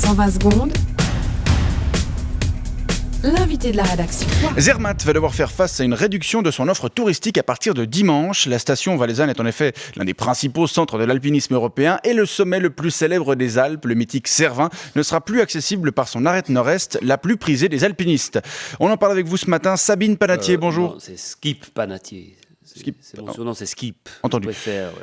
120 secondes. L'invité de la rédaction. Zermatt va devoir faire face à une réduction de son offre touristique à partir de dimanche. La station valaisanne est en effet l'un des principaux centres de l'alpinisme européen et le sommet le plus célèbre des Alpes, le mythique Cervin, ne sera plus accessible par son arête nord-est, la plus prisée des alpinistes. On en parle avec vous ce matin. Sabine Panatier, bonjour. Non, c'est Skip Panatier. C'est mon surnom, c'est Skip. Entendu.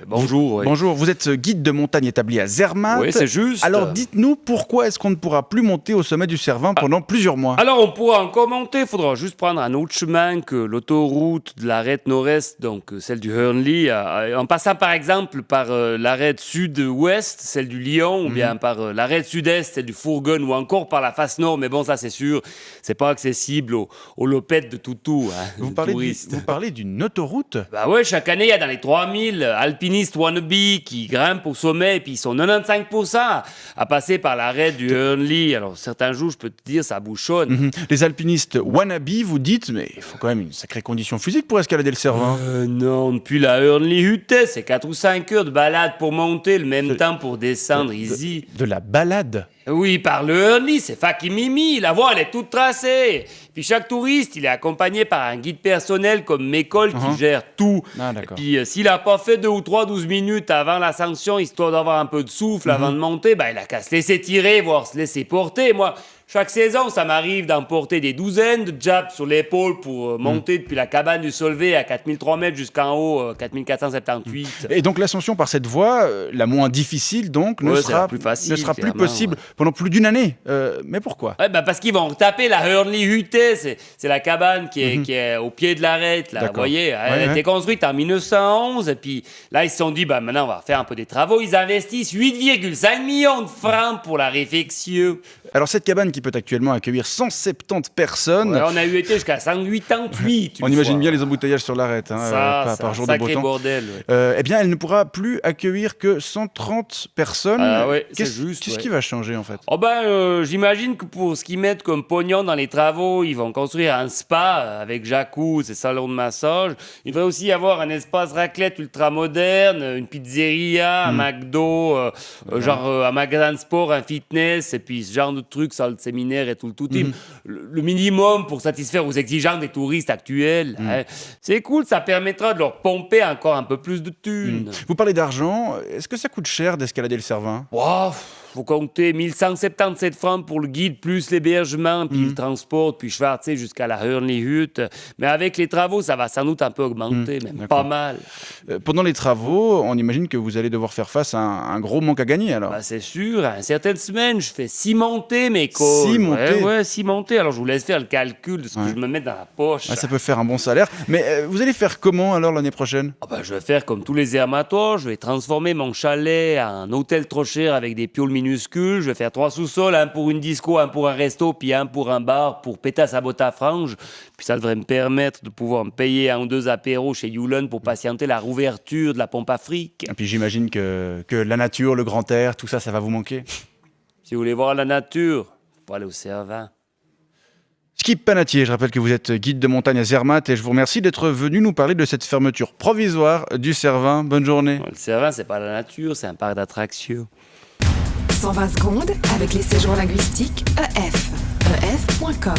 Bonjour. Ouais. Bonjour, vous êtes guide de montagne établi à Zermatt. Oui, c'est juste. Alors dites-nous, pourquoi est-ce qu'on ne pourra plus monter au sommet du Cervin pendant plusieurs mois ? Alors on pourra encore monter, il faudra juste prendre un autre chemin que l'autoroute de l'arête nord-est, donc celle du Hurnley, en passant par exemple par l'arête sud-ouest, celle du Lyon, ou bien par l'arête sud-est, celle du Fourgon, ou encore par la face nord, mais bon ça c'est sûr, c'est pas accessible aux lopettes de toutou, Vous parlez d'une autoroute ? Bah ouais, chaque année, il y a dans les 3000 alpinistes wannabe qui grimpent au sommet et puis ils sont 95% à passer par l'arête du Hurnley. Alors, certains jours, je peux te dire, ça bouchonne. Les alpinistes wannabe, vous dites, mais il faut quand même une sacrée condition physique pour escalader le Cervin. Non, depuis la Hurnley Hütte, c'est 4 ou 5 heures de balade pour monter, le même temps pour descendre, easy. De la balade. Oui, par le Hurnley, c'est Fakimimi, la voie elle est toute tracée. Puis chaque touriste, il est accompagné par un guide personnel comme Mécole qui gère tout. Ah, d'accord. Et puis s'il n'a pas fait 2 ou 12 minutes avant l'ascension, histoire d'avoir un peu de souffle avant de monter, bah, il a qu'à se laisser tirer, voire se laisser porter. Moi, chaque saison, ça m'arrive d'emporter des douzaines de jabs sur l'épaule pour monter depuis la cabane du Solvay à 4003 mètres jusqu'en haut, 4478. Et donc l'ascension par cette voie, la moins difficile donc, ne sera plus facile, ne sera plus clairement, possible pendant plus d'une année. Mais pourquoi ? Ouais, bah parce qu'ils vont taper la Hurnley Hütte, c'est la cabane qui est au pied de l'arête, là, vous D'accord. voyez, elle a été construite en 1911, et puis là ils se sont dit, bah maintenant on va faire un peu des travaux, ils investissent 8,5 millions de francs pour la réfection. Alors cette cabane qui peut actuellement accueillir 170 personnes, Ouais, on a eu été jusqu'à 188. on imagine bien les embouteillages sur l'arête, par jour de beau sacré temps. bordel. Ouais. Eh bien, elle ne pourra plus accueillir que 130 personnes. Ah ouais, c'est Qu'est-ce juste, qui va changer en fait ? Oh ben, j'imagine que pour ce qu'ils mettent comme pognon dans les travaux, ils vont construire un spa avec jacuzzi et salon de massage. Il va aussi y avoir un espace raclette ultra moderne, une pizzeria, un McDo, un magasin de sport, un fitness, et puis ce genre de trucs, salle de séminaire et tout le tout. Le minimum pour satisfaire aux exigences des touristes actuels. Hein. C'est cool, ça permettra de leur pomper encore un peu plus de thunes. Vous parlez d'argent, est-ce que ça coûte cher d'escalader le Cervin ? Wow, faut compter 1177 francs pour le guide, plus l'hébergement, puis le transport, puis Schwarz jusqu'à la Hurnley Hütte. Mais avec les travaux, ça va sans doute un peu augmenter, même d'accord. pas mal. Pendant les travaux, on imagine que vous allez devoir faire face à un gros manque à gagner alors. Bah c'est sûr, à certaines semaines, je fais 6 montées, mes cols. 6 montées ? Ouais, 6 montées. Alors je vous laisse faire le calcul de ce que je me mets dans la poche. Ah, ça peut faire un bon salaire. Mais vous allez faire comment alors l'année prochaine ? Ah bah, je vais faire comme tous les Zermattois, je vais transformer mon chalet en un hôtel trop cher avec des pioles minuscules, je vais faire 3 sous-sols, un pour une disco, un pour un resto, puis un pour un bar, pour péter sa botte à franges. Puis ça devrait me permettre de pouvoir me payer 1 ou 2 apéros chez Yulon pour patienter la rouverture de la pompe afrique. Et puis j'imagine que la nature, le grand air, tout ça, ça va vous manquer. Si vous voulez voir la nature, faut aller au Cervin. Skip Panatier, je rappelle que vous êtes guide de montagne à Zermatt et je vous remercie d'être venu nous parler de cette fermeture provisoire du Cervin. Bonne journée. Le Cervin, c'est pas la nature, c'est un parc d'attractions. 120 secondes avec les séjours linguistiques EF. EF.com